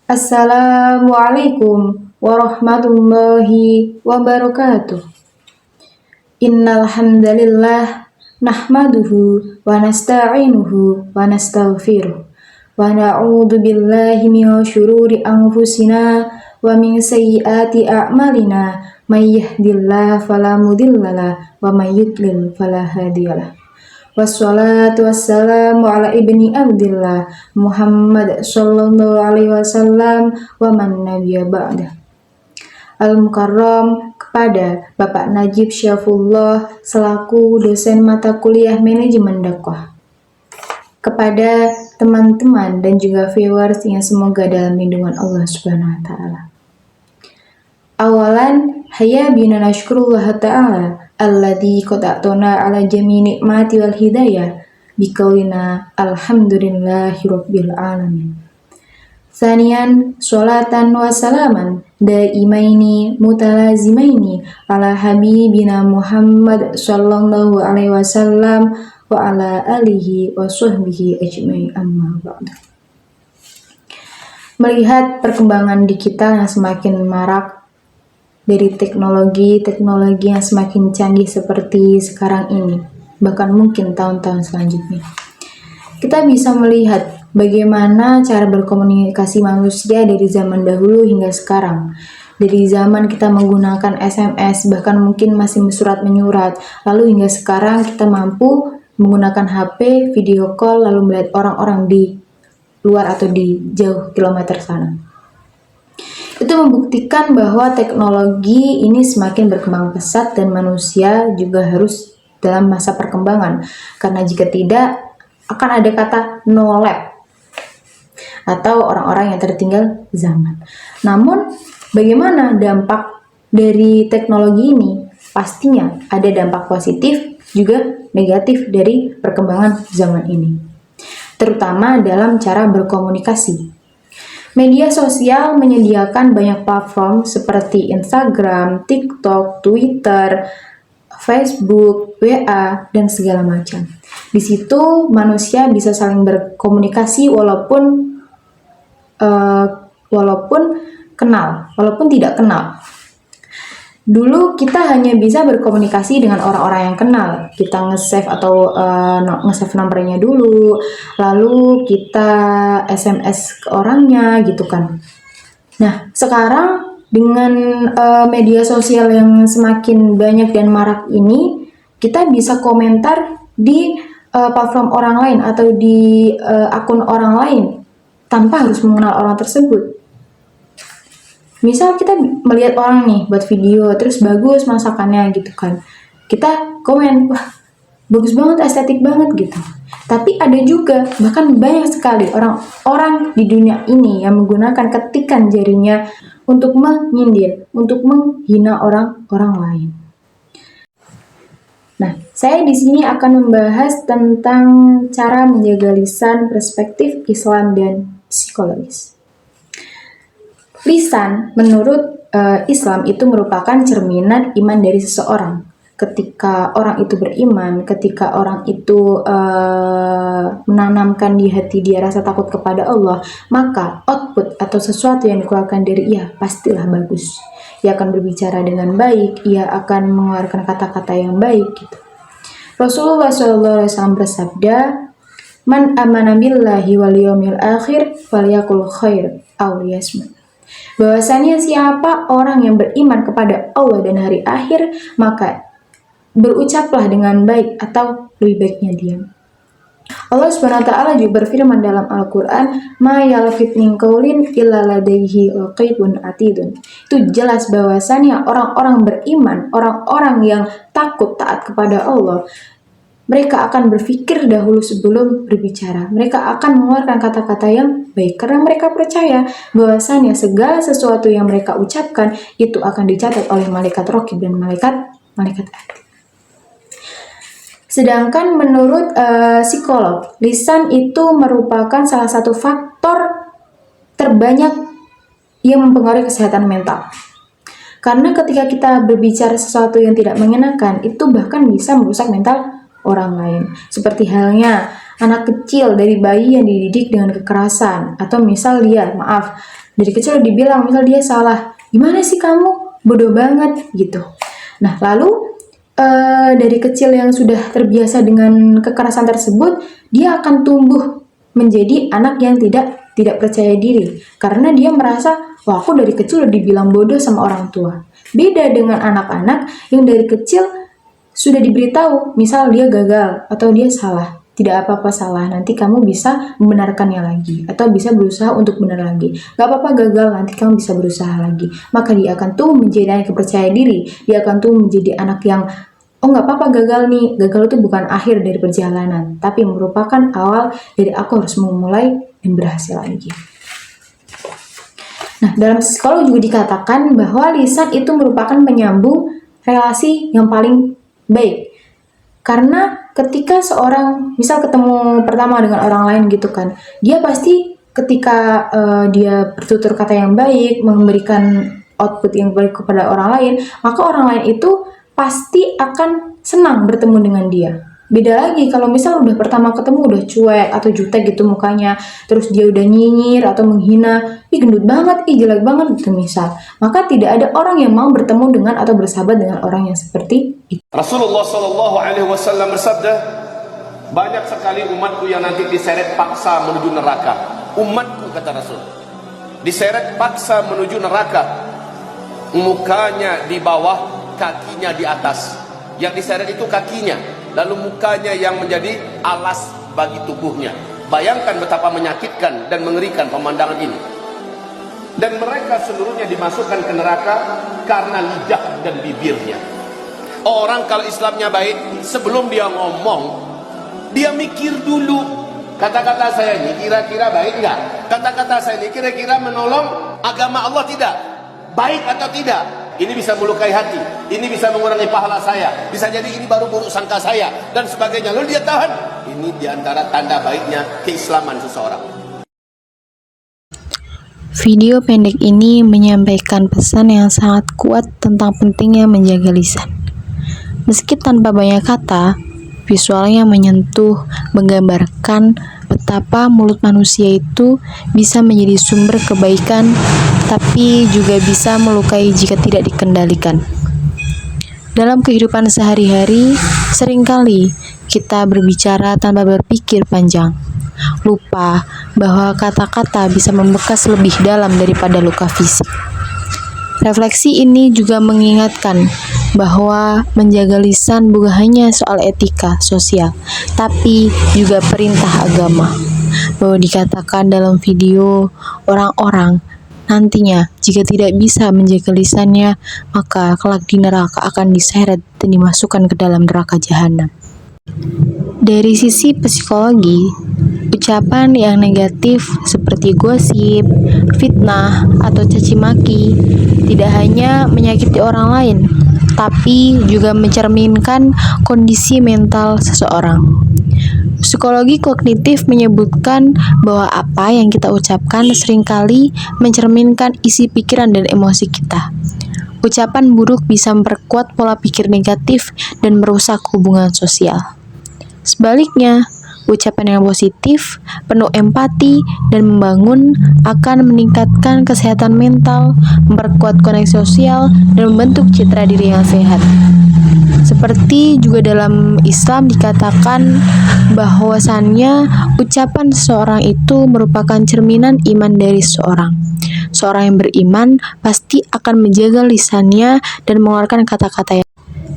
Assalamualaikum warahmatullahi wabarakatuh. Innal hamdalillah nahmaduhu wa nasta'inuhu wa nastaghfiruh wa na'udzu billahi min syururi anfusina wa min sayyiati a'malina may yahdihillahu fala mudhillalah wa may yudlil fala hadiyalah. Wassalatu wassalamu ala ibni Abdillah Muhammad sallallahu alaihi wasallam wa man nabiyya ba'dah. Al-Mukarram kepada Bapak Najib Syafullah selaku dosen mata kuliah manajemen dakwah. Kepada teman-teman dan juga viewers yang semoga dalam lindungan Allah Subhanahu wa taala. Awalan, hayya bina nashkurullah ta'ala alladzi qad a'tana ala jami' nikmati wal hidayah biqaulina alhamdulillahi rabbil alamin. Sanian, sholatan wa salaman daimaini mutalazimaini ala habibina Muhammad sallallahu alaihi wasallam wa ala alihi wa sahbihi ajma'in amma ba'du. Melihat perkembangan digital yang semakin marak dari teknologi yang semakin canggih seperti sekarang ini, bahkan mungkin tahun-tahun selanjutnya, kita bisa melihat bagaimana cara berkomunikasi manusia dari zaman dahulu hingga sekarang. Dari zaman kita menggunakan SMS, bahkan mungkin masih surat menyurat, lalu hingga sekarang kita mampu menggunakan HP, video call, lalu melihat orang-orang di luar atau di jauh kilometer sana. Itu membuktikan bahwa teknologi ini semakin berkembang pesat dan manusia juga harus dalam masa perkembangan. Karena jika tidak, akan ada kata no lab atau orang-orang yang tertinggal zaman. Namun, bagaimana dampak dari teknologi ini? Pastinya ada dampak positif juga negatif dari perkembangan zaman ini. Terutama dalam cara berkomunikasi. Media sosial menyediakan banyak platform seperti Instagram, TikTok, Twitter, Facebook, WA, dan segala macam. Di situ manusia bisa saling berkomunikasi walaupun tidak kenal. Dulu kita hanya bisa berkomunikasi dengan orang-orang yang kenal. Kita nge-save atau nge-save nomornya dulu, lalu kita SMS ke orangnya gitu kan. Nah, sekarang dengan media sosial yang semakin banyak dan marak ini, kita bisa komentar di platform orang lain atau di akun orang lain tanpa harus mengenal orang tersebut. Misal kita melihat orang nih buat video, terus bagus masakannya gitu kan. Kita komen, wah bagus banget, estetik banget gitu. Tapi ada juga, bahkan banyak sekali orang-orang di dunia ini yang menggunakan ketikan jarinya untuk menyindir, untuk menghina orang-orang lain. Nah, saya di sini akan membahas tentang cara menjaga lisan, perspektif Islam dan psikologis. Lisan menurut Islam itu merupakan cerminan iman dari seseorang. Ketika orang itu beriman, ketika orang itu menanamkan di hati dia rasa takut kepada Allah, maka output atau sesuatu yang dikeluarkan dari ia pastilah bagus. Ia akan berbicara dengan baik, ia akan mengeluarkan kata-kata yang baik gitu. Rasulullah SAW bersabda, "Man amana billahi wal yawmil akhir falyakul khair aw liyasmut." Bahwasanya siapa orang yang beriman kepada Allah dan hari akhir, maka berucaplah dengan baik atau lebih baiknya diam. Allah Subhanahu wa taala juga berfirman dalam Al-Qur'an, "Ma yalfit min qaulin illa ladaihi raqibun atidun." Itu jelas bahwasanya orang-orang beriman, orang-orang yang takut taat kepada Allah, mereka akan berpikir dahulu sebelum berbicara. Mereka akan mengeluarkan kata-kata yang baik karena mereka percaya bahwasanya segala sesuatu yang mereka ucapkan itu akan dicatat oleh malaikat raqib dan malaikat atid. Sedangkan menurut psikolog, lisan itu merupakan salah satu faktor terbanyak yang mempengaruhi kesehatan mental. Karena ketika kita berbicara sesuatu yang tidak mengenakan, itu bahkan bisa merusak mental orang lain. Seperti halnya anak kecil dari bayi yang dididik dengan kekerasan, atau misal dia, maaf, dari kecil dibilang misal dia salah, gimana sih kamu, bodoh banget gitu. Nah lalu dari kecil yang sudah terbiasa dengan kekerasan tersebut, dia akan tumbuh menjadi anak yang tidak percaya diri karena dia merasa, wah aku dari kecil udah dibilang bodoh sama orang tua. Beda dengan anak-anak yang dari kecil sudah diberitahu, misal dia gagal atau dia salah, tidak apa-apa salah, nanti kamu bisa membenarkannya lagi atau bisa berusaha untuk benar lagi. Gak apa-apa gagal, nanti kamu bisa berusaha lagi. Maka dia akan tumbuh menjadi anak yang percaya diri, dia akan tumbuh menjadi anak yang, oh nggak apa-apa gagal nih, gagal itu bukan akhir dari perjalanan, tapi merupakan awal dari aku harus memulai dan berhasil lagi. Nah, dalam psikologi juga dikatakan bahwa lisan itu merupakan penyambung relasi yang paling baik. Karena ketika seorang misal ketemu pertama dengan orang lain gitu kan, dia pasti ketika dia bertutur kata yang baik, memberikan output yang baik kepada orang lain, maka orang lain itu pasti akan senang bertemu dengan dia. Beda lagi kalau misal udah pertama ketemu udah cuek atau jutek gitu mukanya, terus dia udah nyinyir atau menghina, ih gendut banget, ih jelek banget gitu misal, maka tidak ada orang yang mau bertemu dengan atau bersahabat dengan orang yang seperti itu. Rasulullah Shallallahu Alaihi Wasallam bersabda, banyak sekali umatku yang nanti diseret paksa menuju neraka. Umatku, kata Rasul, diseret paksa menuju neraka, mukanya di bawah, kakinya di atas. Yang diseret itu kakinya, lalu mukanya yang menjadi alas bagi tubuhnya. Bayangkan betapa menyakitkan dan mengerikan pemandangan ini. Dan mereka seluruhnya dimasukkan ke neraka karena lidah dan bibirnya. Orang kalau Islamnya baik, sebelum dia ngomong, dia mikir dulu, kata-kata saya ini kira-kira baik nggak? Kata-kata saya ini kira-kira menolong agama Allah tidak? Baik atau tidak? Ini bisa melukai hati, ini bisa mengurangi pahala saya, bisa jadi ini baru buruk sangka saya, dan sebagainya. Lalu dia tahan. Ini diantara tanda baiknya keislaman seseorang. Video pendek ini menyampaikan pesan yang sangat kuat tentang pentingnya menjaga lisan. Meski tanpa banyak kata, visualnya menyentuh, menggambarkan betapa mulut manusia itu bisa menjadi sumber kebaikan, tapi juga bisa melukai jika tidak dikendalikan. Dalam kehidupan sehari-hari, seringkali kita berbicara tanpa berpikir panjang, lupa bahwa kata-kata bisa membekas lebih dalam daripada luka fisik. Refleksi ini juga mengingatkan bahwa menjaga lisan bukan hanya soal etika sosial, tapi juga perintah agama. Bahwa dikatakan dalam video, orang-orang nantinya jika tidak bisa menjaga lisannya, maka kelak di neraka akan diseret dan dimasukkan ke dalam neraka jahanam. Dari sisi psikologi, ucapan yang negatif seperti gosip, fitnah, atau caci maki tidak hanya menyakiti orang lain, tapi juga mencerminkan kondisi mental seseorang. Psikologi kognitif menyebutkan bahwa apa yang kita ucapkan seringkali mencerminkan isi pikiran dan emosi kita. Ucapan buruk bisa memperkuat pola pikir negatif dan merusak hubungan sosial. Sebaliknya, ucapan yang positif, penuh empati, dan membangun akan meningkatkan kesehatan mental, memperkuat koneksi sosial, dan membentuk citra diri yang sehat. Seperti juga dalam Islam dikatakan bahwasannya ucapan seseorang itu merupakan cerminan iman dari seseorang. Seorang yang beriman pasti akan menjaga lisannya dan mengeluarkan kata-kata yang.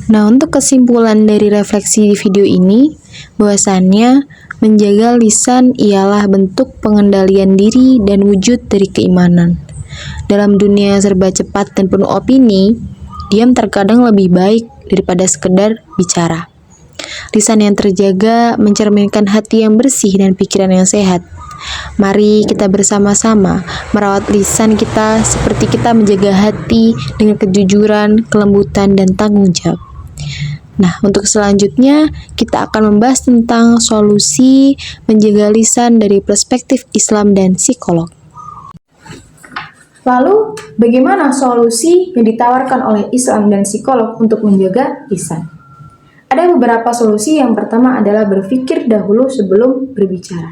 Nah, untuk kesimpulan dari refleksi di video ini, bahwasannya menjaga lisan ialah bentuk pengendalian diri dan wujud dari keimanan. Dalam dunia serba cepat dan penuh opini, diam terkadang lebih baik daripada sekedar bicara. Lisan yang terjaga mencerminkan hati yang bersih dan pikiran yang sehat. Mari kita bersama-sama merawat lisan kita seperti kita menjaga hati dengan kejujuran, kelembutan, dan tanggung jawab. Nah, untuk selanjutnya kita akan membahas tentang solusi menjaga lisan dari perspektif Islam dan psikolog. Lalu, bagaimana solusi yang ditawarkan oleh Islam dan psikolog untuk menjaga lisan? Ada beberapa solusi. Yang pertama adalah berpikir dahulu sebelum berbicara.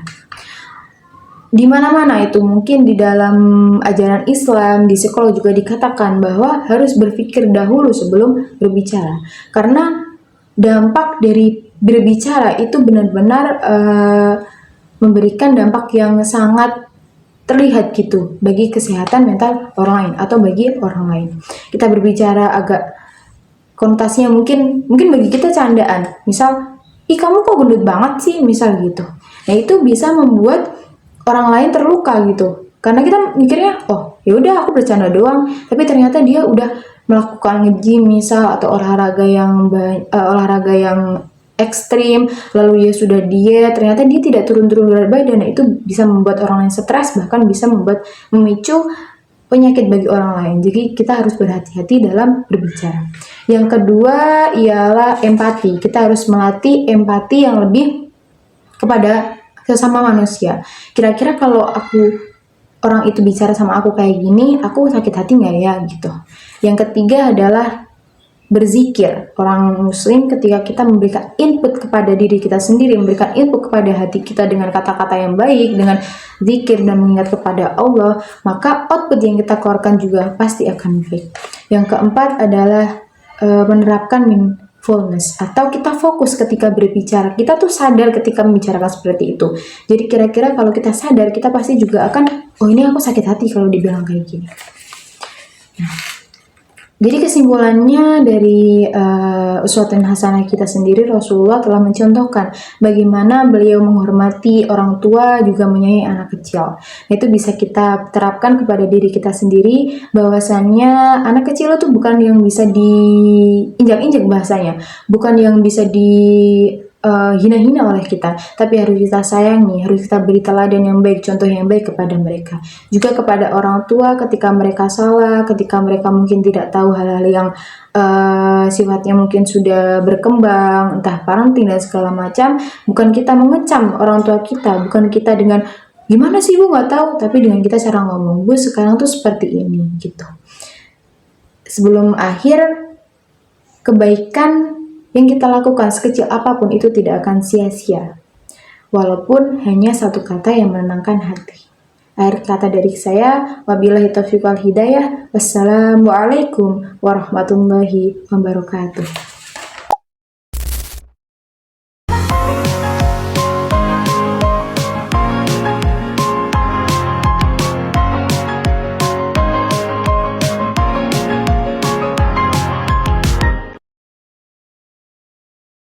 Di mana-mana itu, mungkin di dalam ajaran Islam, di sekolah juga dikatakan bahwa harus berpikir dahulu sebelum berbicara. Karena dampak dari berbicara itu benar-benar memberikan dampak yang sangat terlihat gitu bagi kesehatan mental orang lain atau bagi orang lain. Kita berbicara agak konotasinya mungkin bagi kita candaan. Misal, "Ih, kamu kok gendut banget sih?" misal gitu. Nah, itu bisa membuat orang lain terluka gitu. Karena kita mikirnya, "Oh, ya udah aku bercanda doang." Tapi ternyata dia udah melakukan nge-gym misal atau olahraga yang ekstrim, lalu dia sudah diet, ternyata dia tidak turun-turun berat badan. Nah, itu bisa membuat orang lain stres, bahkan bisa memicu penyakit bagi orang lain. Jadi kita harus berhati-hati dalam berbicara. Yang kedua ialah empati. Kita harus melatih empati yang lebih kepada sesama manusia. Kira-kira kalau orang itu bicara sama aku kayak gini, aku sakit hati nggak ya gitu. Yang ketiga adalah berzikir. Orang muslim ketika kita memberikan input kepada diri kita sendiri, memberikan input kepada hati kita dengan kata-kata yang baik, dengan zikir dan mengingat kepada Allah, maka output yang kita keluarkan juga pasti akan baik. Yang keempat adalah menerapkan mindfulness, atau kita fokus ketika berbicara. Kita tuh sadar ketika membicarakan seperti itu. Jadi kira-kira kalau kita sadar, kita pasti juga akan, oh ini aku sakit hati kalau dibilang kayak gini. Jadi kesimpulannya dari uswatun hasanah kita sendiri, Rasulullah telah mencontohkan bagaimana beliau menghormati orang tua, juga menyayangi anak kecil. Itu bisa kita terapkan kepada diri kita sendiri, bahwasannya anak kecil itu bukan yang bisa diinjak-injak bahasanya, bukan yang bisa hina-hina oleh kita, tapi harus kita sayangi, harus kita beri teladan yang baik, contoh yang baik kepada mereka. Juga kepada orang tua ketika mereka salah, ketika mereka mungkin tidak tahu hal-hal yang sifatnya mungkin sudah berkembang, entah parenting dan segala macam, bukan kita mengecam orang tua kita, bukan kita dengan gimana sih bu nggak tahu, tapi dengan kita cara ngomong, bu sekarang tuh seperti ini gitu. Sebelum akhir, kebaikan yang kita lakukan sekecil apapun itu tidak akan sia-sia, walaupun hanya satu kata yang menenangkan hati. Akhir kata dari saya, wabillahi taufiq wal hidayah. Wassalamualaikum warahmatullahi wabarakatuh.